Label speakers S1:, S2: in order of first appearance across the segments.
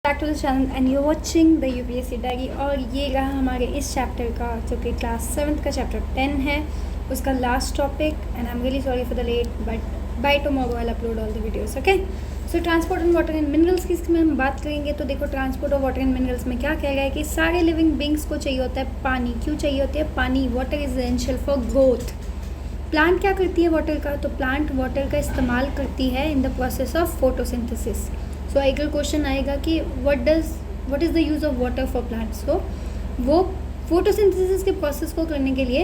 S1: Back to the channel and you watching the UPSC diary. और ये रहा हमारे इस चैप्टर का जो कि क्लास 7th का चैप्टर 10 है, उसका last topic. And I am really sorry for the late, but by tomorrow I will upload all the videos. Okay, so transport and water and minerals की इसमें हम बात करेंगे। तो देखो, transport of water and minerals में क्या कह रहा है कि सारे लिविंग बींग्स को चाहिए होता है पानी। क्यों चाहिए होती है पानी? Water is essential for growth. Plant क्या करती है वाटर का? तो प्लांट वाटर का इस्तेमाल करती है in the process of photosynthesis. So एक क्वेश्चन आएगा कि what is the use of water for plants. तो वो फोटोसिंथेसिस के प्रोसेस को करने के लिए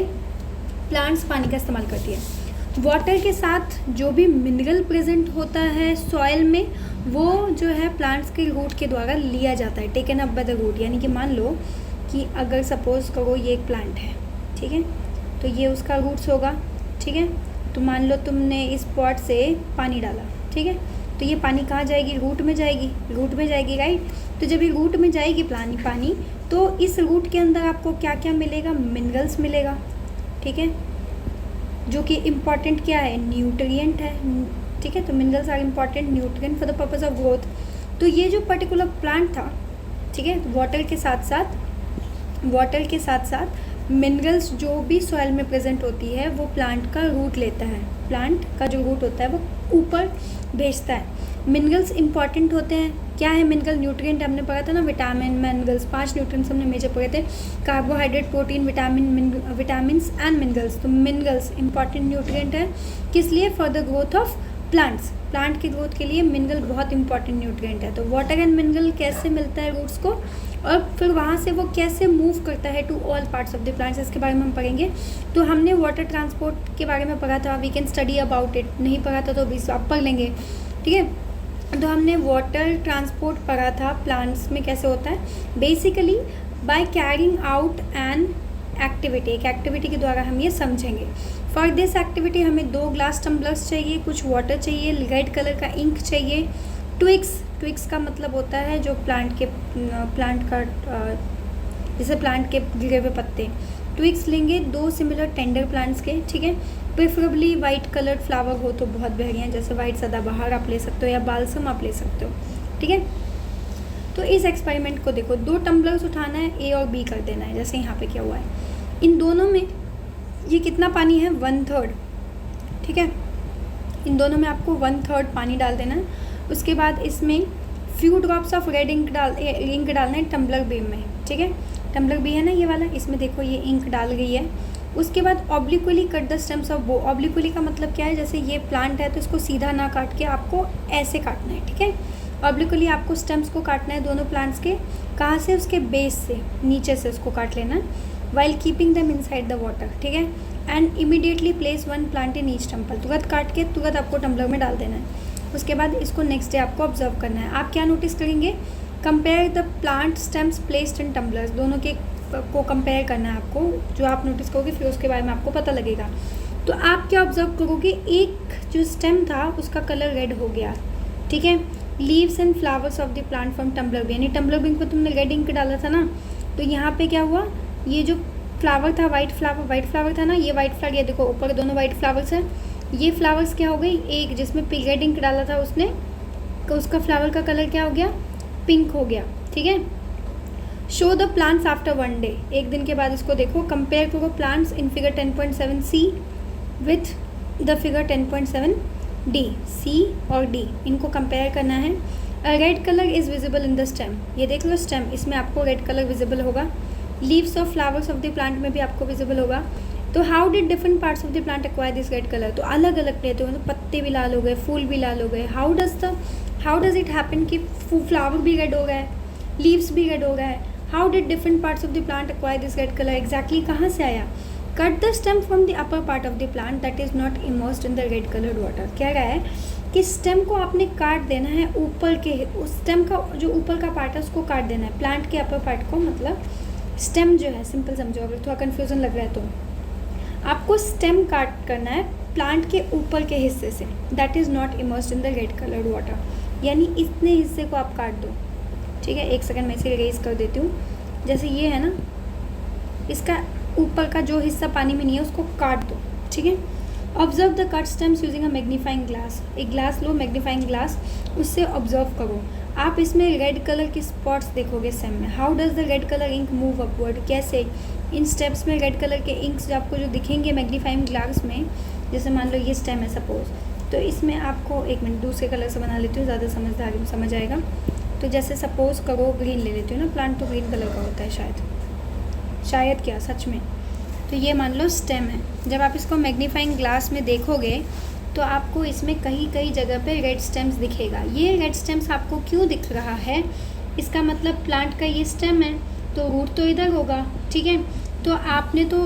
S1: प्लांट्स पानी का इस्तेमाल करती है। वाटर के साथ जो भी मिनरल प्रेजेंट होता है सॉइल में, वो जो है प्लांट्स के रूट के द्वारा लिया जाता है, taken up by the root. यानी कि मान लो कि अगर सपोज करो ये एक प्लांट है, ठीक है, तो ये उसका रूट्स होगा, ठीक है। तो मान लो तुमने इस पॉट से पानी डाला, ठीक है, तो ये पानी कहाँ जाएगी? रूट में जाएगी, राइट। तो जब ये रूट में जाएगी पानी, तो इस रूट के अंदर आपको क्या क्या मिलेगा? मिनरल्स मिलेगा, ठीक है, जो कि इम्पॉर्टेंट क्या है? न्यूट्रिएंट है, ठीक है। तो minerals are important nutrient for the purpose of growth. तो ये जो पर्टिकुलर प्लांट था, ठीक है, वाटर के साथ साथ मिनरल्स जो भी सॉइल में प्रेजेंट होती है वो प्लांट का रूट लेता है। प्लांट का जो रूट होता है वो ऊपर भेजता है। मिनरल्स इंपॉर्टेंट होते हैं। क्या है मिनरल? न्यूट्रिएंट हमने पढ़ा था ना, विटामिन, मिनरल्स, 5 न्यूट्रिएंट्स हमने मेजर पढ़े थे, carbohydrate, protein, vitamins and minerals. तो मिनरल्स इंपॉर्टेंट न्यूट्रिएंट है किस लिए? For the growth of plants. Plant की ग्रोथ के लिए मिनरल बहुत इंपॉर्टेंट न्यूट्रिएंट है। तो वाटर एंड मिनरल कैसे मिलता है रूट्स को, और फिर वहाँ से वो कैसे मूव करता है to all parts of the plants, इसके बारे में हम पढ़ेंगे। तो हमने वाटर ट्रांसपोर्ट के बारे में पढ़ा था, we can study about it. नहीं पढ़ा था तो अभी आप पढ़ लेंगे, ठीक है। तो हमने वाटर ट्रांसपोर्ट पढ़ा था प्लांट्स में कैसे होता है। Basically by carrying out an activity, एक एक्टिविटी के द्वारा हम ये समझेंगे। फॉर दिस एक्टिविटी हमें 2 ग्लास टम्बलर्स चाहिए, कुछ वाटर चाहिए, रेड कलर का इंक चाहिए, ट्विक्स का मतलब होता है जो प्लांट का जैसे प्लांट के गिरे हुए पत्ते। ट्विक्स लेंगे 2 सिमिलर टेंडर प्लांट्स के, ठीक है। प्रेफरेबली वाइट कलर्ड फ्लावर हो तो बहुत बढ़िया, जैसे वाइट सदाबहार आप ले सकते हो या बालसम आप ले सकते हो, ठीक है। तो इस एक्सपेरिमेंट को देखो, 2 टम्बलर्स उठाना है, ए और बी कर देना है, जैसे यहाँ पे क्या हुआ है। इन दोनों में ये कितना पानी है? 1/3, ठीक है। इन दोनों में आपको 1/3 पानी डाल देना है। उसके बाद इसमें few drops of red ink डालना है टम्बलर बी में, ठीक है। टम्बलर बी है ना ये वाला, इसमें देखो ये इंक डाल गई है। उसके बाद ऑब्लिक्वली कट द स्टेम्स ऑफ बो। ऑब्लिक्वली का मतलब क्या है? जैसे ये प्लांट है तो इसको सीधा ना काट के आपको ऐसे काटना है, ठीक है। ऑब्लिक्वली आपको स्टेम्स को काटना है दोनों प्लांट्स के। कहाँ से? उसके बेस से, नीचे से उसको काट लेना है, while keeping them inside the water, ठीक है। And immediately place 1 plant in each tumbler. तुरंत काट के तुरंत आपको टम्बलर में डाल देना है। उसके बाद इसको नेक्स्ट डे आपको ऑब्जर्व करना है। आप क्या नोटिस करेंगे? Compare the plant stems placed in tumblers. दोनों के को कंपेयर करना है आपको, जो आप नोटिस करोगे फिर उसके बारे में आपको पता लगेगा। तो आप क्या ऑब्जर्व करोगे? एक जो स्टेम था उसका कलर रेड हो गया, ठीक है। Leaves and flowers of the plant from tumbler B, यानी टम्बलर बी में तुमने रेड इंक डाला था ना, तो यहाँ पे क्या हुआ? ये जो फ्लावर था वाइट फ्लावर था ना, ये वाइट फ्लावर, ये देखो ऊपर दोनों वाइट फ्लावर्स हैं। ये फ्लावर्स क्या हो गई? एक जिसमें रेड इंक डाला था उसने, तो उसका फ्लावर का कलर क्या हो गया? पिंक हो गया, ठीक है। Show the plants after 1 day, एक दिन के बाद इसको देखो, कंपेयर करो plants in figure 10.7 C with the figure 10.7 D. C और डी इनको कंपेयर करना है। Red colour is visible in the stem, ये देख लो स्टेम, इसमें आपको रेड कलर विजिबल होगा। Leaves of flowers of the plant में भी आपको विजिबल होगा। तो how did different parts of the plant acquire this red colour? तो अलग अलग रहते हो, तो पत्ते भी लाल हो गए, फूल भी लाल हो गए। हाउ डज इट हैपन कि फ्लावर भी रेड हो गया है, लीव्स भी रेड हो गया है? How did different parts of the plant acquire this red colour? Exactly कहाँ से आया? Cut the stem from the upper part of the plant that is not immersed in the red coloured water. कह रहा है कि stem को आपने काट देना है, ऊपर के उस स्टेम का जो ऊपर का पार्ट है उसको काट देना है, प्लांट के अपर पार्ट को। मतलब स्टेम जो है, सिंपल समझो, अगर थोड़ा कन्फ्यूजन लग रहा है तो आपको स्टेम काट करना है प्लांट के ऊपर के हिस्से से, that is not immersed in the red coloured water. यानी इतने हिस्से को आप काट दो, ठीक है। एक सेकंड मैं इसे इरेज कर देती हूँ। जैसे ये है ना, इसका ऊपर का जो हिस्सा पानी में नहीं है उसको काट दो, ठीक है। Observe the cut stems using a magnifying glass. एक ग्लास लो, मैग्नीफाइंग ग्लास, उससे ऑब्जर्व करो। आप इसमें रेड कलर की स्पॉट्स देखोगे स्टेम में। How does the red colour ink move upward, कैसे इन स्टेप्स में रेड कलर के इंक्स जो आपको जो दिखेंगे मैग्नीफाइंग ग्लास में, जैसे मान लो ये स्टेम है सपोज, तो इसमें आपको एक मिनट दूसरे कलर से बना लेती हूँ, ज़्यादा समझ आएगा। तो जैसे सपोज करो ग्रीन ले लेती हूँ ना, प्लांट तो ग्रीन कलर का होता है शायद क्या सच में। तो ये मान लो स्टेम है, जब आप इसको मैग्नीफाइंग ग्लास में देखोगे तो आपको इसमें कई जगह पे रेड स्टेम्स दिखेगा। ये रेड स्टेम्स आपको क्यों दिख रहा है, इसका मतलब प्लांट का ये स्टेम है तो रूट तो इधर होगा, ठीक है। तो आपने तो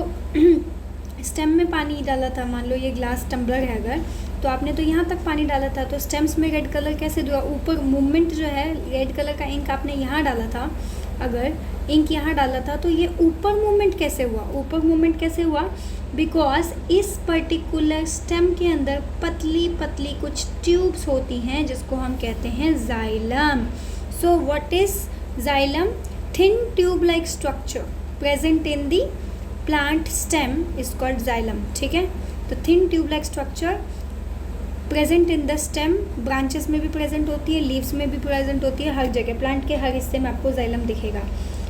S1: स्टेम में पानी डाला था, मान लो ये ग्लास टम्बलर है अगर, तो आपने तो यहाँ तक पानी डाला था, तो स्टेम्स में रेड कलर कैसे हुआ, ऊपर मूवमेंट जो है रेड कलर का इंक आपने यहाँ डाला था, अगर इंक यहाँ डाला था तो ये ऊपर मूवमेंट कैसे हुआ, बिकॉज इस पर्टिकुलर स्टेम के अंदर पतली पतली कुछ ट्यूब्स होती हैं जिसको हम कहते हैं xylem. So what is xylem, thin tube like structure present in the plant stem is called xylem, ठीक है। तो thin tube like structure present in the stem, branches में भी प्रेजेंट होती है, लीव्स में भी प्रेजेंट होती है, हर जगह प्लांट के हर हिस्से में आपको जाइलम दिखेगा।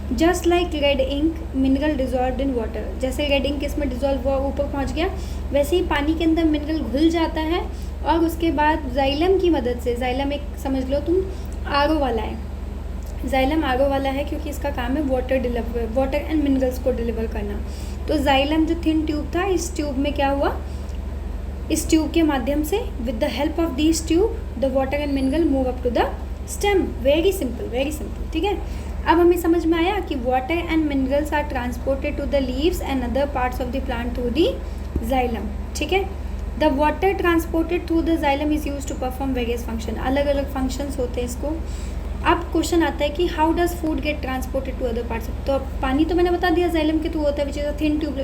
S1: Just like red ink mineral dissolve in water, जैसे रेड इंक इसमें डिजॉल्व हुआ ऊपर पहुंच गया, वैसे ही पानी के अंदर मिनरल घुल जाता है और उसके बाद जाइलम की मदद से, जाइलम एक समझ लो तुम आरओ वाला है, जाइलम आरओ वाला है क्योंकि इसका काम है वाटर एंड मिनरल्स को डिलीवर करना। तो जाइलम जो थिन ट्यूब था, इस ट्यूब में क्या हुआ, इस ट्यूब के माध्यम से with the help of this tube the water and mineral move up to the stem. Very simple, ठीक है। अब हमें समझ में आया कि water and minerals are transported to the leaves and other parts of the plant through the xylem, ठीक है। The water transported through the xylem is use to perform various function, अलग अलग फंक्शंस होते हैं इसको। अब क्वेश्चन आता है कि how does food get transported to other parts, तो पानी तो मैंने बता दिया जाइलम के थ्रू होता है which is a thin tube.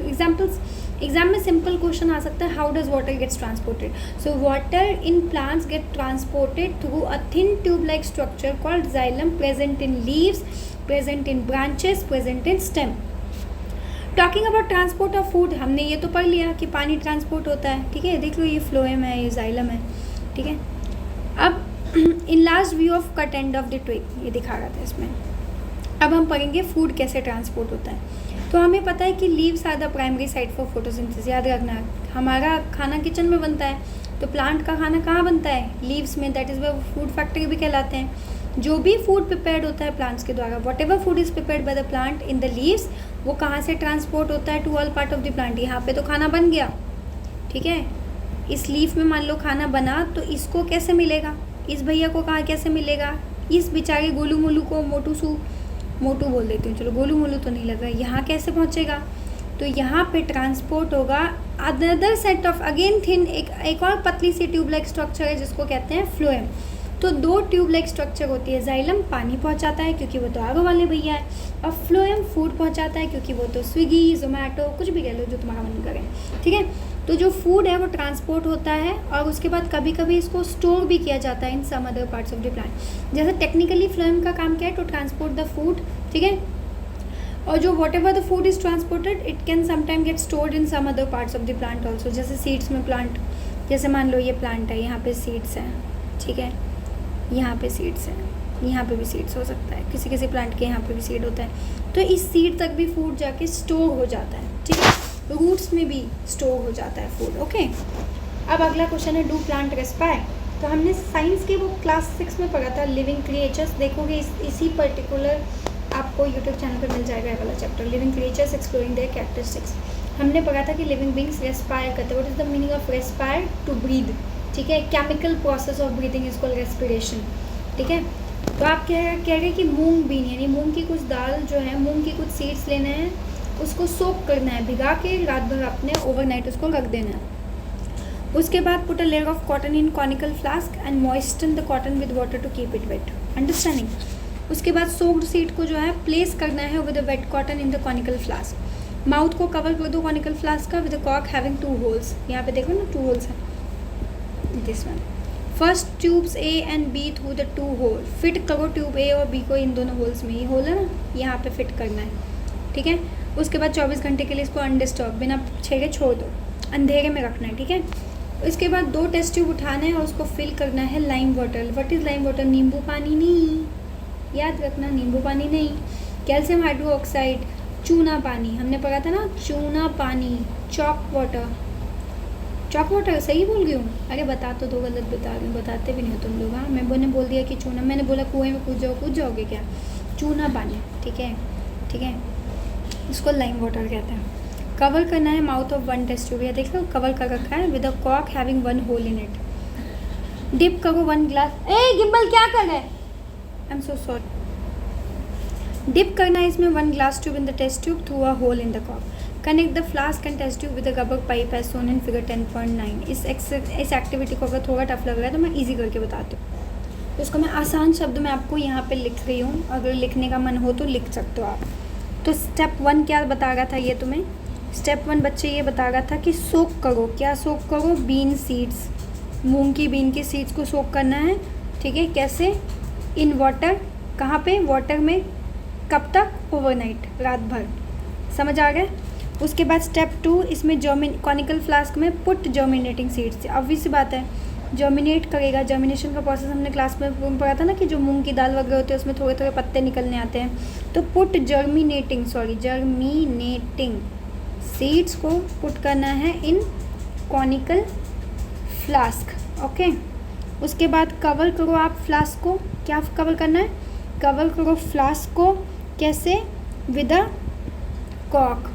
S1: Exam में सिंपल क्वेश्चन आ सकता है, how does water gets transported, so water in plants get transported through a thin tube like structure called xylem present in leaves, present in branches, present in stem. Talking about transport of food, हमने ये तो पढ़ लिया कि पानी transport होता है, ठीक है। देख लो ये फ्लोएम है, ये जाइलम है, ठीक है। अब in last view of cut end of the twig, ये दिखा रहा था इसमें। अब हम पढ़ेंगे फूड कैसे ट्रांसपोर्ट होता है। तो हमें पता है कि leaves are the primary site for photosynthesis, याद रखना हमारा खाना किचन में बनता है, तो प्लांट का खाना कहाँ बनता है, लीव्स में, that is way food factory भी कहलाते हैं। जो भी फूड प्रिपेयर्ड होता है प्लांट्स के द्वारा, what ever food is prepared by the plant in the leaves, वो कहाँ से ट्रांसपोर्ट होता है, to all part of the plant. यहाँ पे तो खाना बन गया, ठीक है, इस लीफ में मान लो खाना बना, तो इसको कैसे मिलेगा, इस भैया को कहाँ कैसे मिलेगा, इस बेचारे गोलू मोलू को, मोटू बोल देती हूँ, चलो गोलू मोलू तो नहीं लग रहा, यहाँ कैसे पहुँचेगा, तो यहाँ पे ट्रांसपोर्ट होगा other set of again thin, एक और पतली सी ट्यूब लाइक स्ट्रक्चर है जिसको कहते हैं फ्लोएम। तो दो ट्यूब लाइक स्ट्रक्चर होती है, जाइलम पानी पहुँचाता है क्योंकि वो तो आगे वाले भैया है, और फ्लोएम फूड पहुँचाता है क्योंकि वो तो स्विगी जोमेटो कुछ भी कह लो जो तुम्हारा मन करे, ठीक है। तो जो फूड है वो ट्रांसपोर्ट होता है और उसके बाद कभी कभी इसको स्टोर भी किया जाता है in some other parts of the plant. जैसे टेक्निकली फ्लोएम का काम क्या है, टू ट्रांसपोर्ट द फूड, ठीक है। और जो what ever the food is transported it can sometime get stored in some other parts of the plant also. जैसे सीड्स में प्लांट, जैसे मान लो ये प्लांट है, यहाँ पे सीड्स हैं, ठीक है, यहाँ पे सीड्स हैं, यहाँ पे भी सीड्स हो सकता है, किसी किसी प्लांट के यहाँ पे भी सीड होता है, तो इस सीड तक भी फूड जाके स्टोर हो जाता है, ठीक है। रूट्स में भी स्टोर हो जाता है फूड, ओके। अब अगला क्वेश्चन है, डू प्लांट रेस्पायर। तो हमने साइंस के वो क्लास 6 में पढ़ा था, लिविंग क्रिएचर्स, देखोगे इसी पर्टिकुलर आपको यूट्यूब चैनल पर मिल जाएगा ये वाला chapter, living creatures exploring their characteristics. हमने पढ़ा था कि लिविंग बींग्स रेस्पायर करते हैं। What is the meaning of respire, to breathe, ठीक है। Chemical process of breathing is called respiration, ठीक है। तो आप कह रहे कि मूंग बीन यानी मूंग की कुछ दाल जो है, मूंग की कुछ सीड्स लेना है, उसको सोक करना है, भिगा के रात भर अपने ओवरनाइट उसको रख देना है। उसके बाद put a layer of cotton in conical flask and moisten the cotton with water to keep it wet, understanding. उसके बाद सोक्ड सीड को जो है प्लेस करना है with a wet cotton in the conical flask. Mouth को cover कर दो कॉनिकल फ्लास्क का with a cork having 2 holes, यहाँ पे देखो ना 2 होल्स है, this one. First tubes A and B through the 2 hole, fit करो ट्यूब ए और बी को इन दोनों होल्स में, ये होल है ना, यहाँ पे फिट करना है, ठीक है। उसके बाद 24 घंटे के लिए इसको अनडिस्टर्ब बिना छेड़े छोड़ दो, अंधेरे में रखना है, ठीक है। इसके बाद 2 टेस्ट ट्यूब उठाना है और उसको फिल करना है lime water. What is lime water? नींबू पानी नहीं, याद रखना, नींबू पानी नहीं। कैल्शियम हाइड्रोक्साइड, चूना पानी, हमने पढ़ा था ना, चूना पानी, चॉक वाटर। चॉक वाटर सही बोल गई हूँ? अरे बता तो दो, गलत बता रही हूँ, बताते भी नहीं हो तुम लोग। हाँ, मैंने बोल दिया कि चूना, मैंने बोला कुएं में कूद जाओगे क्या? चूना पानी, ठीक है, ठीक है, इसको लाइम वाटर कहते हैं। कवर करना है माउथ ऑफ 1 टेस्ट ट्यूब, या देख लो कवर कर रखा है विद अ कॉक having 1 hole in it. Dip करो 1 ग्लास, ए गिम्बल क्या कर रहे हैं? I am so sorry. Dip करना है इसमें 1 glass tube in the test tube through a hole in the cock. Connect the flask and test tube with a rubber pipe as shown in figure 10.9। इस activity को अगर थोड़ा tough लग रहा है तो मैं ईजी करके बताती हूँ। तो उसको मैं आसान शब्द में आपको यहाँ पे लिख रही हूँ, अगर लिखने का मन हो तो लिख सकते हो आप। तो स्टेप 1 क्या बता रहा था ये तुम्हें? स्टेप 1 बच्चे ये बता रहा था कि सोक करो। क्या सोक करो? बीन सीड्स, मूंग की बीन की सीड्स को सोक करना है, ठीक है। कैसे? इन वाटर, कहाँ पे? वाटर में। कब तक? ओवरनाइट, रात भर। समझ आ गया? उसके बाद स्टेप 2, इसमें कॉनिकल फ्लास्क में पुट जर्मिनेटिंग सीड्स। ऑब्वियस सी बात है, जर्मिनेट करेगा। जर्मिनेशन का प्रोसेस हमने क्लास में पढ़ा था ना कि जो मूंग की दाल वगैरह होते हैं उसमें थोड़े थोड़े पत्ते निकलने आते हैं। तो पुट जर्मिनेटिंग सीड्स को पुट करना है इन कॉनिकल फ्लास्क, ओके। उसके बाद कवर करो आप फ्लास्क को। क्या कवर करना है? कवर करो फ्लास्क को। कैसे? With a cock.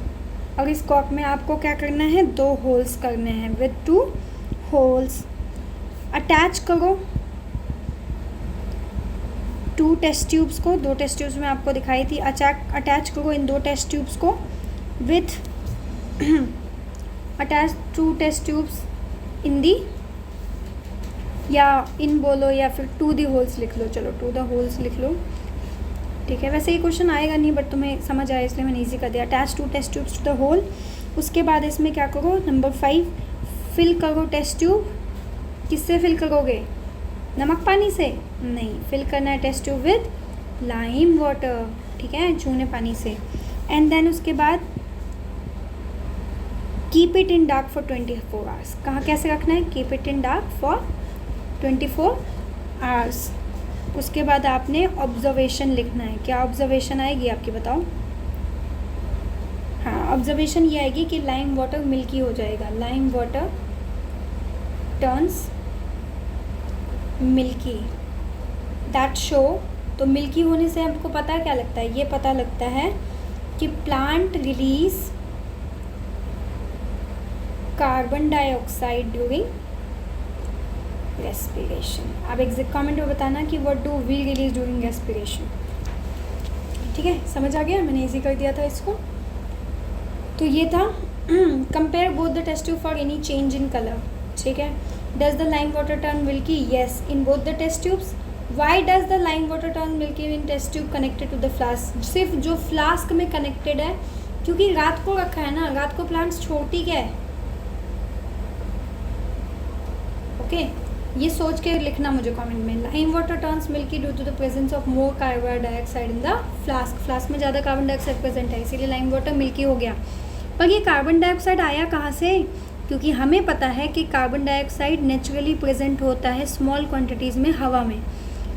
S1: और इस कॉक में आपको क्या करना है? 2 होल्स करने हैं, विद 2 होल्स। अटैच करो 2 टेस्ट ट्यूब्स को। 2 टेस्ट ट्यूब्स में आपको दिखाई थी। अटैच करो इन 2 टेस्ट ट्यूब्स को with attach 2 test tubes in the, या इन बोलो या फिर टू दी होल्स लिख लो। चलो टू द होल्स लिख लो, ठीक है। वैसे ये क्वेश्चन आएगा नहीं बट तुम्हें समझ आया इसलिए मैंने ईजी कर दिया। Attach 2 test tubes to the hole. उसके बाद इसमें क्या करो? नंबर 5, फिल करो टेस्ट ट्यूब। किससे फिल करोगे? नमक पानी से नहीं, फिल करना है test tube with lime water, ठीक है, चूने पानी से। एंड देन उसके बाद keep it in dark for 24 hours. कहाँ कैसे रखना है? Keep it in dark for 24 hours. उसके बाद आपने ऑब्जर्वेशन लिखना है। क्या ऑब्जर्वेशन आएगी आपकी? बताओ। हाँ, ऑब्जर्वेशन ये आएगी कि लाइम वाटर मिल्की हो जाएगा। Lime water turns milky, that show. तो मिल्की होने से हमको पता है क्या लगता है? ये पता लगता है कि plant release carbon dioxide during respiration. आप एग्जैक्ट कमेंट में बताना कि what do we release during respiration, ठीक है। समझ आ गया? मैंने इजी कर दिया था इसको। तो ये था compare both the test tube for any change in colour, ठीक है। Does the lime water turn milky? Yes, in both the test tubes. Why does the lime water turn milky in test tube connected to the flask? सिर्फ जो flask में connected है, क्योंकि रात को रखा है ना, रात को प्लांट्स छोटी क्या है, ओके। ये सोच के लिखना मुझे कमेंट में। Lime water turns milky due to the presence of more carbon dioxide in the flask. Flask में ज़्यादा कार्बन डाइऑक्साइड प्रेजेंट है, इसीलिए लाइम वाटर मिल्की हो गया। पर ये कार्बन डाइऑक्साइड आया कहाँ से? क्योंकि हमें पता है कि कार्बन डाइऑक्साइड नेचुरली प्रेजेंट होता है स्मॉल क्वांटिटीज़ में हवा में।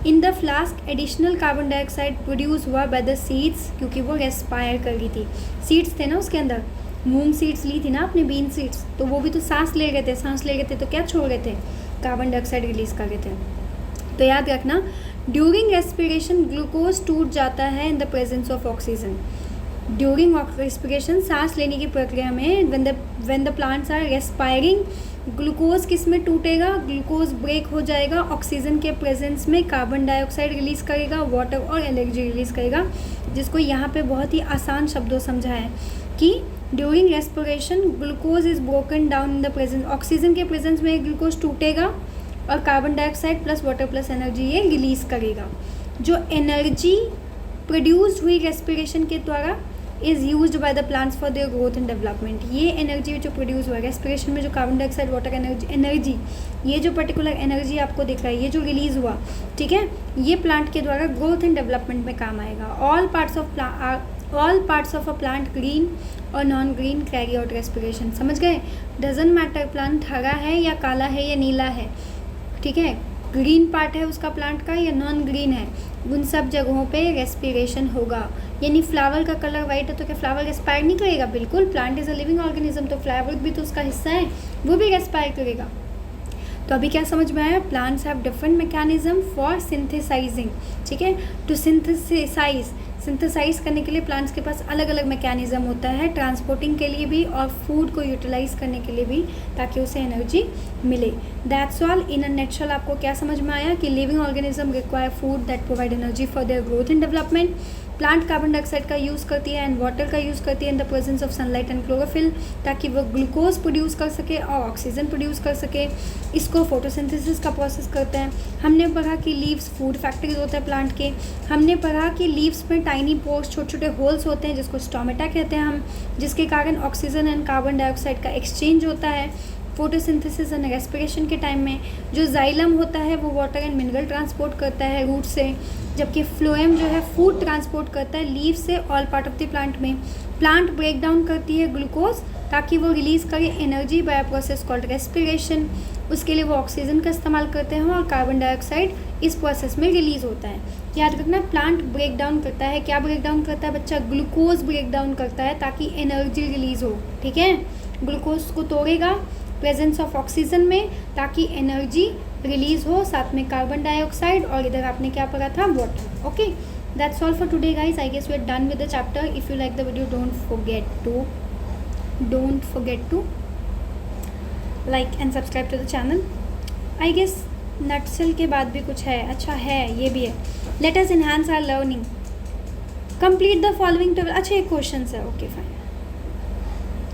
S1: इन the flask additional carbon dioxide produce हुआ बाय द सीड्स, क्योंकि वो रेस्पायर कर रही थी। सीड्स थे ना उसके अंदर, मूंग सीड्स ली थी ना आपने, बीन सीड्स, तो वो भी तो सांस ले रहे थे। सांस ले रहे थे तो क्या छोड़ रहे थे? कार्बन डाइऑक्साइड रिलीज कर रहे थे। तो याद रखना, ड्यूरिंग रेस्पिरेशन ग्लूकोज टूट जाता है in the presence of oxygen. During respiration, सांस लेने की प्रक्रिया में, when the plants are respiring, glucose किस में टूटेगा? ग्लूकोज ब्रेक हो जाएगा, ऑक्सीजन के प्रेजेंस में कार्बन डाइऑक्साइड रिलीज़ करेगा, वाटर और एनर्जी रिलीज़ करेगा। जिसको यहाँ पे बहुत ही आसान शब्दों समझा है कि during respiration glucose is broken down in the presence, oxygen के प्रेजेंस में ग्लूकोज टूटेगा और carbon dioxide plus water plus energy ये रिलीज़ करेगा। जो एनर्जी प्रोड्यूस्ड हुई रेस्पिरेशन के द्वारा is used by the plants for their growth and development. ये एनर्जी जो प्रोड्यूस हुआ है रेस्पिरेशन में, जो कार्बन डाइऑक्साइड वाटर एनर्जी, ये जो पर्टिकुलर एनर्जी आपको दिख रहा है, ये जो रिलीज़ हुआ, ठीक है, ये प्लांट के द्वारा ग्रोथ एंड डेवलपमेंट में काम आएगा। All parts of all parts of a plant green और non green carry out respiration. समझ गए? डजेंट मैटर प्लांट हरा है या काला है या नीला है, ठीक है, ग्रीन पार्ट है उसका प्लांट का या नॉन ग्रीन है, उन सब जगहों पे रेस्पिरेशन होगा। यानी फ्लावर का कलर वाइट है तो क्या फ्लावर रेस्पायर नहीं करेगा? बिल्कुल, plant is a living organism, तो फ्लावर भी तो उसका हिस्सा है, वो भी रेस्पायर करेगा। तो अभी क्या समझ में आया? Plants have different mechanism for synthesising, ठीक है, टू सिंथेसाइज करने के लिए प्लांट्स के पास अलग अलग मैकेनिज्म होता है, ट्रांसपोर्टिंग के लिए भी और फूड को यूटिलाइज करने के लिए भी, ताकि उसे एनर्जी मिले। That's all in a natural. आपको क्या समझ में आया कि living organism require food that provide energy for their growth and development. Plant carbon dioxide का यूज़ करती है एंड वाटर का यूज़ करती है in the presence of sunlight and chlorophyll, ताकि वो ग्लूकोज प्रोड्यूस कर सके और ऑक्सीजन प्रोड्यूस कर सके। इसको फोटोसिंथेसिस का प्रोसेस करते हैं। हमने पढ़ा कि लीव्स फूड फैक्ट्रीज होते हैं प्लांट के। हमने पढ़ा कि लीव्स में टाइनी पोर्स, छोटे छोटे होल्स होते हैं जिसको स्टोमेटा कहते हैं हम, जिसके कारण ऑक्सीजन एंड कार्बन डाइऑक्साइड का एक्सचेंज होता है फोटोसिंथेसिस एंड रेस्पिरेशन के टाइम में। जो जाइलम होता है वो वाटर एंड मिनरल ट्रांसपोर्ट करता है रूट से, जबकि फ्लोएम जो है फूड ट्रांसपोर्ट करता है लीव से all part of the plant में। प्लांट ब्रेक डाउन करती है ग्लूकोज ताकि वो रिलीज़ करे energy by process called respiration. उसके लिए वो ऑक्सीजन का इस्तेमाल करते हैं और कार्बन डाइऑक्साइड इस प्रोसेस में रिलीज़ होता है। याद रखना, प्लांट ब्रेक डाउन करता है, क्या ब्रेक डाउन करता है बच्चा? ग्लूकोज ब्रेक डाउन करता है ताकि एनर्जी रिलीज़ हो, ठीक है। ग्लूकोज को तोड़ेगा प्रेजेंस ऑफ ऑक्सीजन में ताकि एनर्जी रिलीज हो, साथ में कार्बन डाइऑक्साइड, और इधर आपने क्या पढ़ा था? Water. Okay, that's all for today guys. I guess we are done with the chapter. If you like the video don't forget to like and subscribe to the channel. I guess nutshell के बाद भी कुछ है, अच्छा है, ये भी है। Let us enhance our learning. Complete the following table. अच्छा ये क्वेश्चन है, ओके फाइन,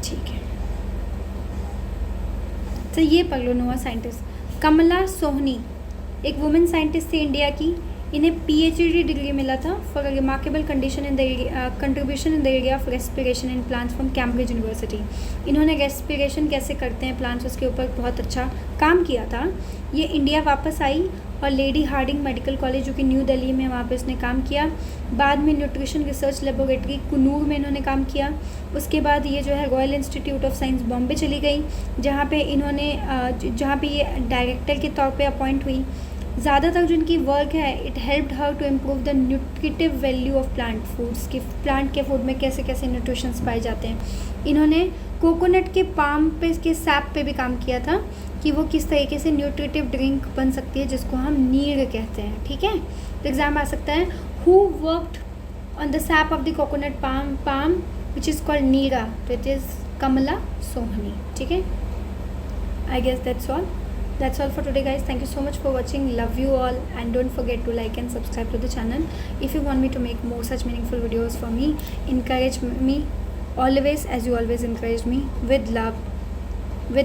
S1: ठीक है। तो ये पढ़ लो। नोवा साइंटिस्ट कमला सोहनी एक वुमेन साइंटिस्ट थी इंडिया की। इन्हें PhD डिग्री मिला था for a remarkable condition in the contribution in the area of respiration in plants from Cambridge university. इन्होंने रेस्पिरेशन कैसे करते हैं प्लांट्स, उसके ऊपर बहुत अच्छा काम किया था। ये इंडिया वापस आई और लेडी हार्डिंग मेडिकल कॉलेज जो कि न्यू दिल्ली में, वहाँ पे उसने काम किया। बाद में न्यूट्रिशन रिसर्च लेबोरेटरी कुनूर में इन्होंने काम किया। उसके बाद ये जो है royal institute of science Bombay चली गई, जहाँ पे ये डायरेक्टर के तौर पे अपॉइंट हुई। ज़्यादातर जो इनकी वर्क है, it helped her to improve the nutritive value of plant foods, कि प्लांट के फूड में कैसे कैसे न्यूट्रिशंस पाए जाते हैं। इन्होंने कोकोनट के पाम पे के सैप पे भी काम किया था कि वो किस तरीके से न्यूट्रिटिव ड्रिंक बन सकती है, जिसको हम नीर कहते हैं, ठीक है। तो एग्जाम आ सकता है, who worked on the sap of the coconut palm which is called neera, तो इट इज़ कमला सोहनी, ठीक है। I guess that's all for today guys. Thank you so much for watching. Love you all, and don't forget to like and subscribe to the channel. If you want me to make more such meaningful videos for me, encourage me always as you always encourage me. With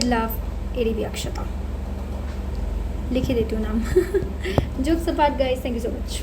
S1: love ADB Akshata. लिख ही देती हूँ नाम। Jokes apart guys, thank you so much.